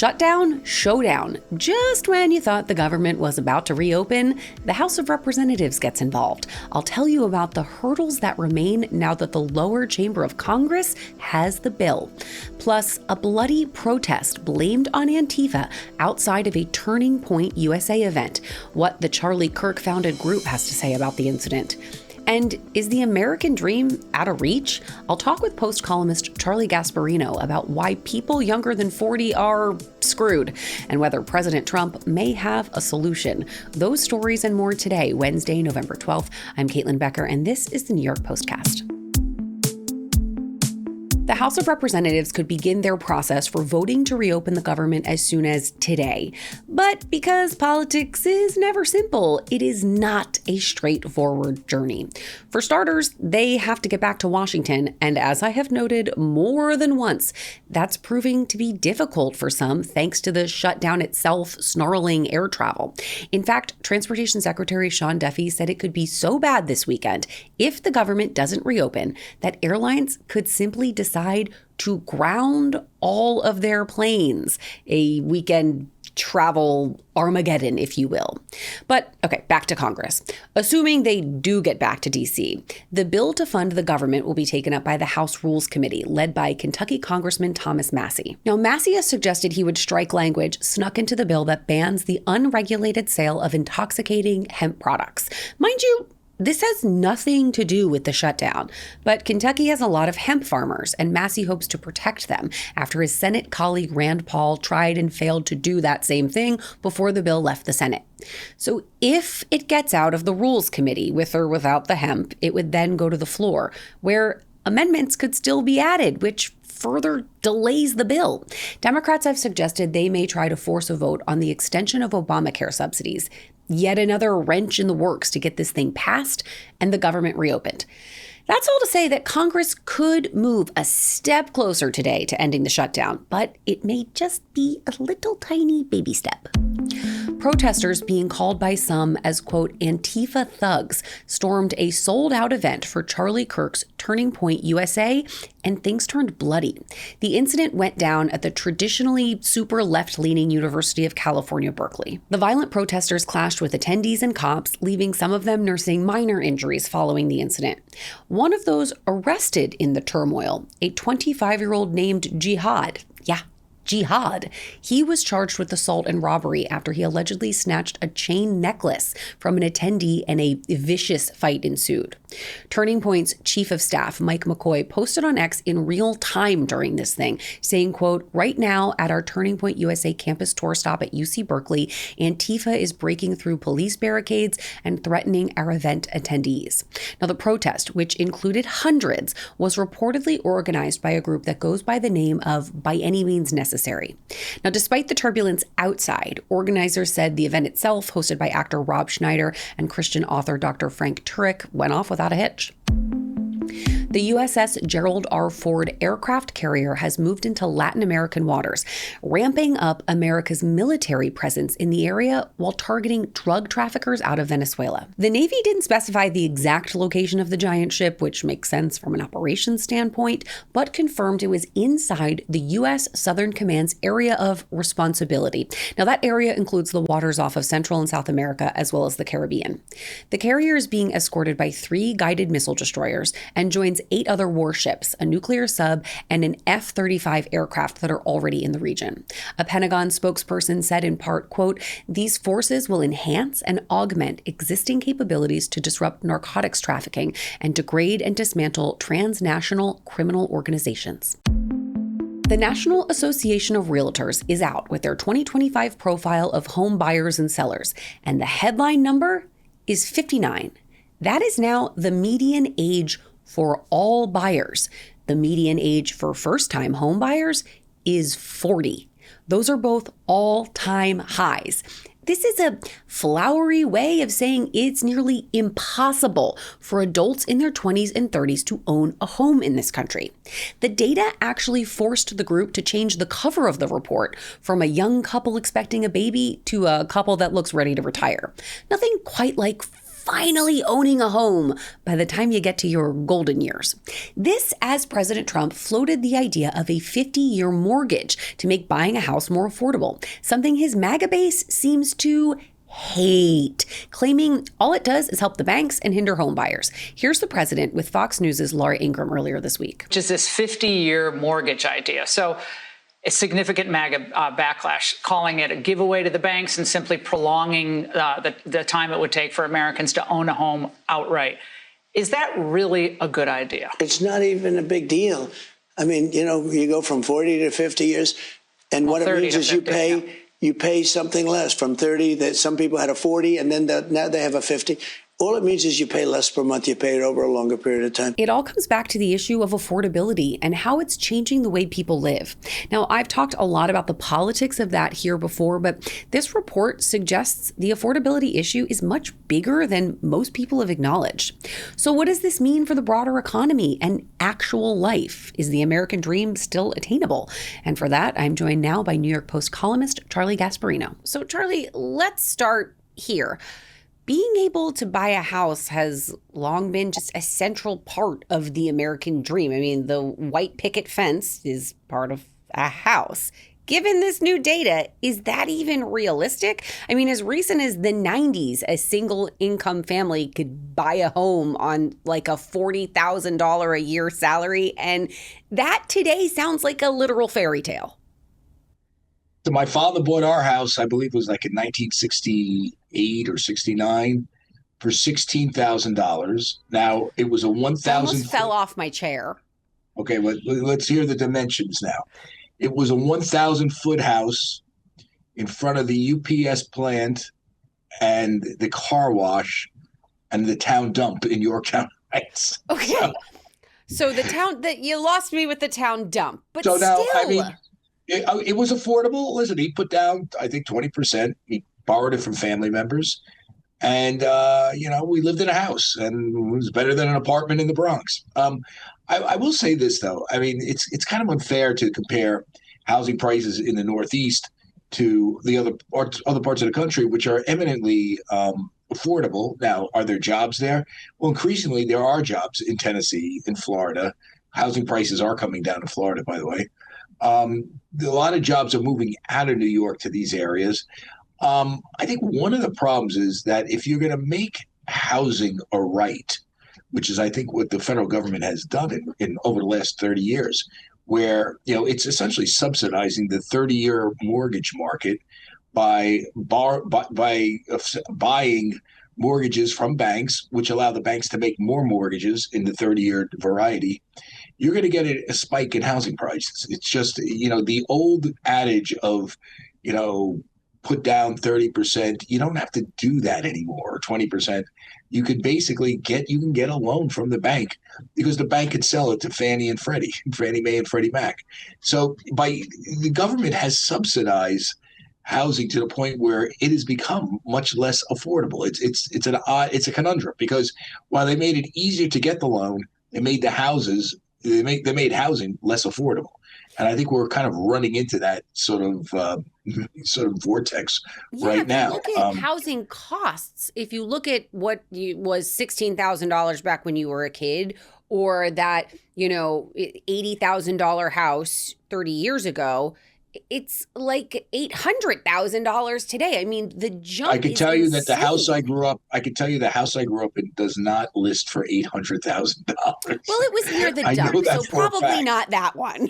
Shutdown, showdown. Just when you thought the government was about to reopen, the House of Representatives gets involved. I'll tell you about the hurdles that remain now that the lower chamber of Congress has the bill. Plus, a bloody protest blamed on Antifa outside of a Turning Point USA event. What the Charlie Kirk founded group has to say about the incident. And is the American dream out of reach? I'll talk with Post columnist Charlie Gasparino about why people younger than 40 are screwed and whether President Trump may have a solution. Those stories and more today, Wednesday, November 12th. I'm Caitlin Becker, and this is the New York Postcast. The House of Representatives could begin their process for voting to reopen the government as soon as today. But because politics is never simple, it is not a straightforward journey. For starters, they have to get back to Washington, and as I have noted more than once, that's proving to be difficult for some thanks to the shutdown itself snarling air travel. In fact, Transportation Secretary Sean Duffy said it could be so bad this weekend if the government doesn't reopen that airlines could simply decide to ground all of their planes, a weekend travel Armageddon, if you will. But okay, back to Congress. Assuming they do get back to D.C., the bill to fund the government will be taken up by the House Rules Committee, led by Kentucky Congressman Thomas Massie. Now, Massie has suggested he would strike language snuck into the bill that bans the unregulated sale of intoxicating hemp products. Mind you, this has nothing to do with the shutdown, but Kentucky has a lot of hemp farmers, and Massie hopes to protect them after his Senate colleague Rand Paul tried and failed to do that same thing before the bill left the Senate. So if it gets out of the Rules Committee with or without the hemp, it would then go to the floor, where amendments could still be added, which further delays the bill. Democrats have suggested they may try to force a vote on the extension of Obamacare subsidies. Yet another wrench in the works to get this thing passed and the government reopened. That's all to say that Congress could move a step closer today to ending the shutdown, but it may just be a little tiny baby step. Protesters, being called by some as, quote, Antifa thugs, stormed a sold-out event for Charlie Kirk's Turning Point USA, and things turned bloody. The incident went down at the traditionally super left-leaning University of California, Berkeley. The violent protesters clashed with attendees and cops, leaving some of them nursing minor injuries following the incident. One of those arrested in the turmoil, a 25-year-old named Jihad. Yeah, Jihad. He was charged with assault and robbery after he allegedly snatched a chain necklace from an attendee and a vicious fight ensued. Turning Point's chief of staff, Mike McCoy, posted on X in real time during this thing, saying, quote, right now at our Turning Point USA campus tour stop at UC Berkeley, Antifa is breaking through police barricades and threatening our event attendees. Now, the protest, which included hundreds, was reportedly organized by a group that goes by the name of By Any Means Necessary. Now, despite the turbulence outside, organizers said the event itself, hosted by actor Rob Schneider and Christian author Dr. Frank Turek, went off without a hitch. The USS Gerald R. Ford aircraft carrier has moved into Latin American waters, ramping up America's military presence in the area while targeting drug traffickers out of Venezuela. The Navy didn't specify the exact location of the giant ship, which makes sense from an operations standpoint, but confirmed it was inside the U.S. Southern Command's area of responsibility. Now, that area includes the waters off of Central and South America, as well as the Caribbean. The carrier is being escorted by 3 guided missile destroyers and joins 8 other warships, a nuclear sub, and an F-35 aircraft that are already in the region. A Pentagon spokesperson said in part, quote, these forces will enhance and augment existing capabilities to disrupt narcotics trafficking and degrade and dismantle transnational criminal organizations. The National Association of Realtors is out with their 2025 profile of home buyers and sellers, and the headline number is 59. That is now the median age for all buyers. The median age for first-time home buyers is 40. Those are both all-time highs. This is a flowery way of saying it's nearly impossible for adults in their 20s and 30s to own a home in this country. The data actually forced the group to change the cover of the report from a young couple expecting a baby to a couple that looks ready to retire. Nothing quite like finally owning a home by the time you get to your golden years. This as President Trump floated the idea of a 50-year mortgage to make buying a house more affordable, something his MAGA base seems to hate, claiming all it does is help the banks and hinder home buyers. Here's the president with Fox News' Laura Ingraham earlier this week. Which is this 50-year mortgage idea. So a significant MAGA backlash, calling it a giveaway to the banks and simply prolonging the time it would take for Americans to own a home outright. Is that really a good idea? It's not even a big deal. I mean, you go from 40 to 50 years, and what it means is you pay something less from 30, that some people had a 40 and then now they have a 50. All it means is you pay less per month. You pay it over a longer period of time. It all comes back to the issue of affordability and how it's changing the way people live. Now, I've talked a lot about the politics of that here before, but this report suggests the affordability issue is much bigger than most people have acknowledged. So what does this mean for the broader economy and actual life? Is the American dream still attainable? And for that, I'm joined now by New York Post columnist Charlie Gasparino. So Charlie, let's start here. Being able to buy a house has long been just a central part of the American dream. I mean, the white picket fence is part of a house. Given this new data, is that even realistic? I mean, as recent as the 90s, a single income family could buy a home on like a $40,000 a year salary. And that today sounds like a literal fairy tale. So my father bought our house, I believe it was like in 1968 or 69, for $16,000. Now, it was a 1,000. I almost fell off my chair. Okay, let's hear the dimensions now. It was a 1,000-foot house in front of the UPS plant and the car wash and the town dump in Yorktown Heights. Okay. So the town, that you lost me with the town dump. But so still. now, I mean, it was affordable. Listen, he put down, I think, 20%. He borrowed it from family members. And, we lived in a house, and it was better than an apartment in the Bronx. I will say this, though. I mean, it's kind of unfair to compare housing prices in the Northeast to the other parts of the country, which are eminently affordable. Now, are there jobs there? Well, increasingly, there are jobs in Tennessee, in Florida. Housing prices are coming down in Florida, by the way. A lot of jobs are moving out of New York to these areas. I think one of the problems is that if you're going to make housing a right, which is, I think, what the federal government has done in over the last 30 years, where, it's essentially subsidizing the 30-year mortgage market by buying mortgages from banks, which allow the banks to make more mortgages in the 30-year variety, you're going to get a spike in housing prices. It's just, the old adage of, put down 30%. You don't have to do that anymore, or 20%. You could basically get a loan from the bank because the bank could sell it to Fannie Mae and Freddie Mac. So the government has subsidized housing to the point where it has become much less affordable. It's a conundrum, because while they made it easier to get the loan, they made they made housing less affordable. And I think we're kind of running into that sort of vortex right now. Look at housing costs. If you look at what was $16,000 back when you were a kid, or that, $80,000 house 30 years ago, it's like $800,000 today. I mean, the jump. I can tell you that the house I grew up in does not list for $800,000. Well, it was near the dump, so probably not that one.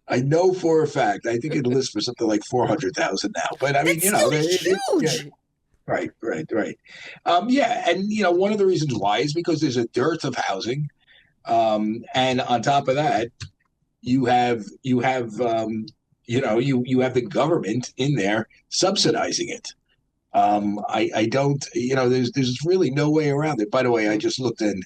I know for a fact. I think it lists for something like 400,000 now. But I mean, it's huge. Right. And one of the reasons why is because there's a dearth of housing, and on top of that, you have the government in there subsidizing it. I don't. There's really no way around it. By the way, I just looked in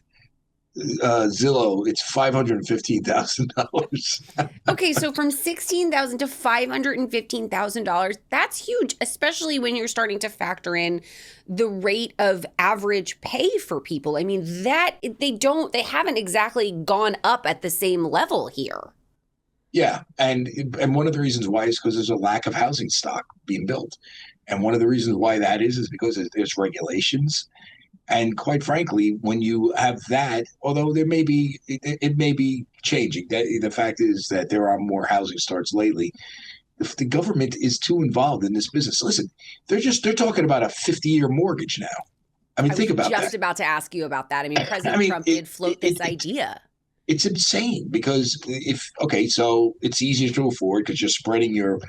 Zillow, it's $515,000. Okay, so from $16,000 to $515,000, that's huge, especially when you're starting to factor in the rate of average pay for people. I mean, that they haven't exactly gone up at the same level here. Yeah, and one of the reasons why is because there's a lack of housing stock being built. And one of the reasons why that is because there's regulations. And quite frankly, when you have that, although there may be, it may be changing. The fact is that there are more housing starts lately. If the government is too involved in this business, listen, they're talking about a 50-year mortgage now. I mean, think about that. I was just about to ask you about that. I mean, President Trump did float this idea. It's insane because so it's easier to afford because you're spreading your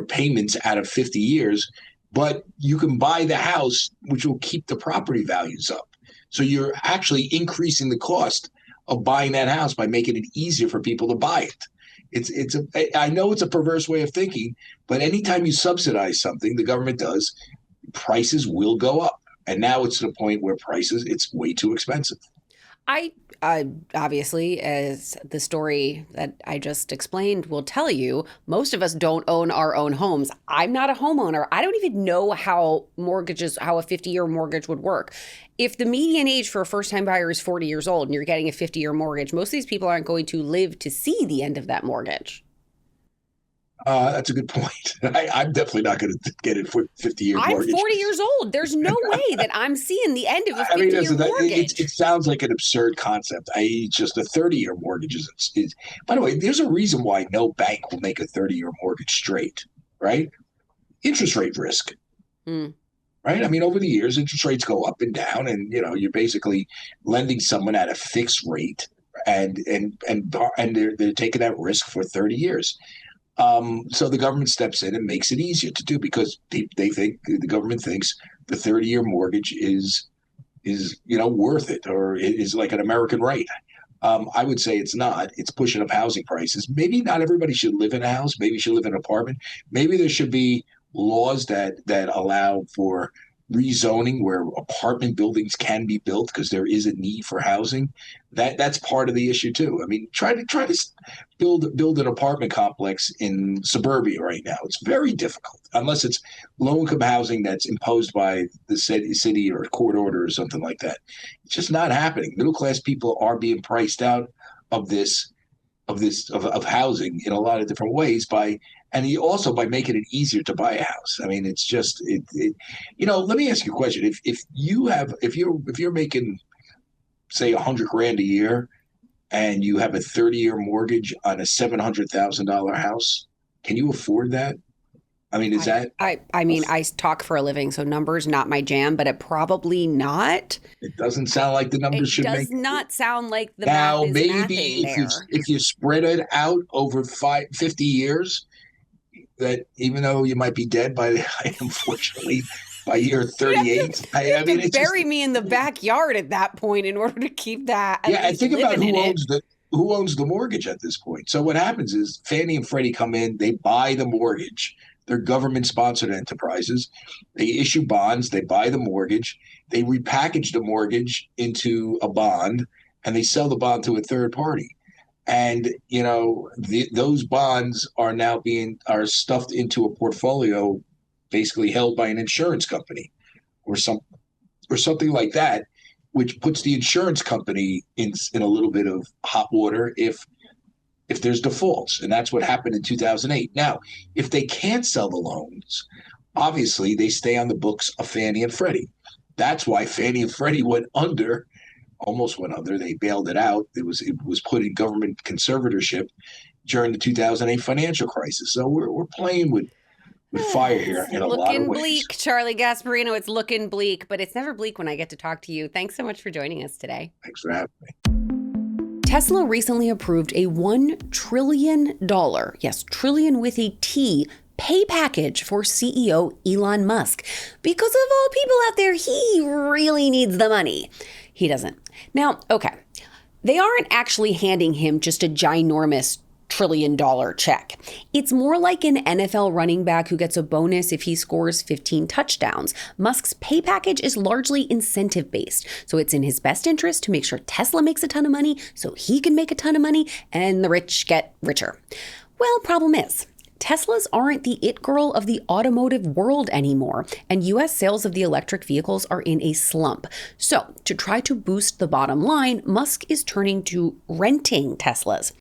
payments out of 50 years, but you can buy the house, which will keep the property values up. So you're actually increasing the cost of buying that house by making it easier for people to buy it. I know it's a perverse way of thinking, but anytime you subsidize something, the government does, prices will go up. And now it's to the point where it's way too expensive. I obviously, as the story that I just explained will tell you, most of us don't own our own homes. I'm not a homeowner. I don't even know how a 50-year mortgage would work. If the median age for a first-time buyer is 40 years old and you're getting a 50-year mortgage, most of these people aren't going to live to see the end of that mortgage. That's a good point. I'm definitely not going to get it for 50-year mortgage. I'm 40 years old. There's no way that I'm seeing the end of a 50-year mortgage. It sounds like an absurd concept. Just a 30-year mortgage is. By the way, there's a reason why no bank will make a 30-year mortgage straight, right? Interest rate risk, right? I mean, over the years, interest rates go up and down, and you're basically lending someone at a fixed rate, and they're taking that risk for 30 years. So the government steps in and makes it easier to do because they think the government thinks the 30-year mortgage is worth it, or it is like an American right. I would say it's not. It's pushing up housing prices. Maybe not everybody should live in a house. Maybe you should live in an apartment. Maybe there should be laws that allow for rezoning where apartment buildings can be built because there is a need for housing. That's part of the issue too. I mean, try to build an apartment complex in suburbia right now. It's very difficult unless it's low-income housing that's imposed by the city or court order or something like that. It's just not happening. Middle-class people are being priced out of housing in a lot of different ways by making it easier to buy a house. I mean, it's just let me ask you a question. If you're making, say, $100,000 a year and you have a 30-year mortgage on a $700,000 house, can you afford that? I mean, I talk for a living, so numbers not my jam, but it probably not. It doesn't sound like the numbers should make. It does not sound like the now, math is maybe if you spread it out over 50 years, that even though you might be dead unfortunately by year 38, bury me in the backyard at that point in order to keep that. Yeah, and think about who owns the mortgage at this point. So what happens is Fannie and Freddie come in, they buy the mortgage. They're government-sponsored enterprises. They issue bonds. They buy the mortgage. They repackage the mortgage into a bond, and they sell the bond to a third party. And those bonds are now are stuffed into a portfolio, basically held by an insurance company, or something like that, which puts the insurance company in a little bit of hot water if there's defaults. And that's what happened in 2008. Now, if they can't sell the loans, obviously they stay on the books of Fannie and Freddie. That's why Fannie and Freddie almost went under. They bailed it out. It was put in government conservatorship during the 2008 financial crisis. So we're playing with fire here in a lot of ways. Looking bleak, Charlie Gasparino. It's looking bleak, but it's never bleak when I get to talk to you. Thanks so much for joining us today. Thanks for having me. Tesla recently approved a $1 trillion, yes, trillion with a T, pay package for CEO Elon Musk. Because of all people out there, he really needs the money. He doesn't. Now, okay, they aren't actually handing him just a ginormous $1 trillion check. It's more like an NFL running back who gets a bonus if he scores 15 touchdowns. Musk's pay package is largely incentive-based, so it's in his best interest to make sure Tesla makes a ton of money so he can make a ton of money and the rich get richer. Well, problem is, Teslas aren't the it girl of the automotive world anymore, and US sales of the electric vehicles are in a slump. So, to try to boost the bottom line, Musk is turning to renting Teslas.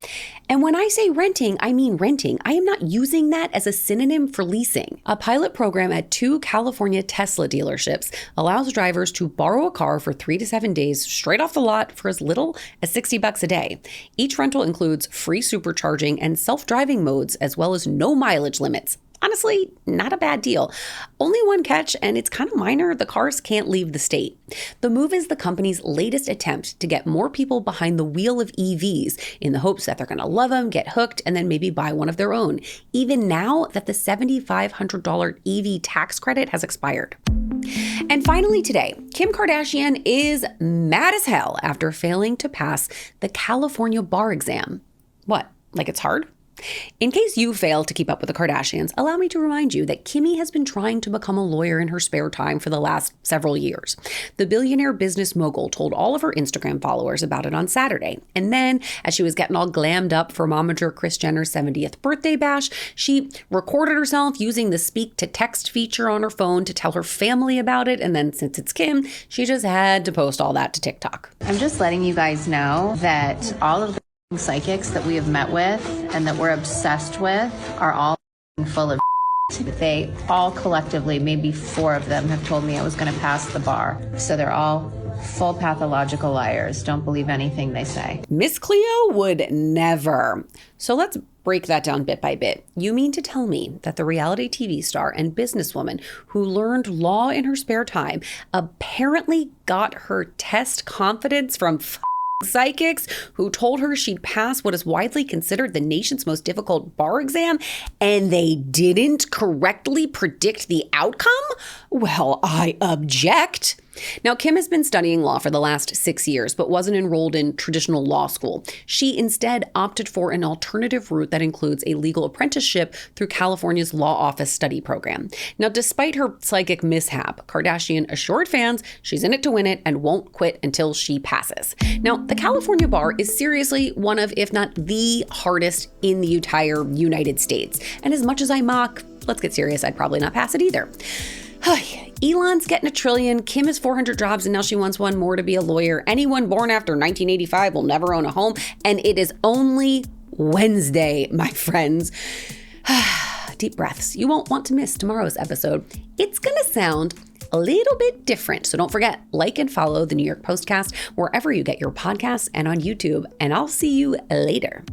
And when I say renting, I mean renting. I am not using that as a synonym for leasing. A pilot program at 2 California Tesla dealerships allows drivers to borrow a car for 3 to 7 days straight off the lot for as little as $60 a day. Each rental includes free supercharging and self-driving modes, as well as no mileage limits. Honestly, not a bad deal. Only one catch, and it's kind of minor. The cars can't leave the state. The move is the company's latest attempt to get more people behind the wheel of EVs in the hopes that they're going to love them, get hooked, and then maybe buy one of their own, even now that the $7,500 EV tax credit has expired. And finally today, Kim Kardashian is mad as hell after failing to pass the California bar exam. What, like it's hard? In case you fail to keep up with the Kardashians, allow me to remind you that Kimmy has been trying to become a lawyer in her spare time for the last several years. The billionaire business mogul told all of her Instagram followers about it on Saturday. And then, as she was getting all glammed up for momager Kris Jenner's 70th birthday bash, she recorded herself using the speak-to-text feature on her phone to tell her family about it. And then, since it's Kim, she just had to post all that to TikTok. I'm just letting you guys know that all of the psychics that we have met with and that we're obsessed with are all full of shit. They all collectively, maybe 4 of them, have told me I was going to pass the bar. So they're all full pathological liars. Don't believe anything they say. Miss Cleo would never. So let's break that down bit by bit. You mean to tell me that the reality TV star and businesswoman who learned law in her spare time apparently got her test confidence from psychics who told her she'd pass what is widely considered the nation's most difficult bar exam, and they didn't correctly predict the outcome? Well, I object. Now, Kim has been studying law for the last 6 years, but wasn't enrolled in traditional law school. She instead opted for an alternative route that includes a legal apprenticeship through California's Law Office Study Program. Now, despite her psychic mishap, Kardashian assured fans she's in it to win it and won't quit until she passes. Now, the California bar is seriously one of, if not the hardest in the entire United States. And as much as I mock, let's get serious, I'd probably not pass it either. Elon's getting $1 trillion, Kim has 400 jobs, and now she wants one more to be a lawyer. Anyone born after 1985 will never own a home, and it is only Wednesday, my friends. Deep breaths. You won't want to miss tomorrow's episode. It's going to sound a little bit different, so don't forget, like and follow the New York Postcast wherever you get your podcasts and on YouTube, and I'll see you later.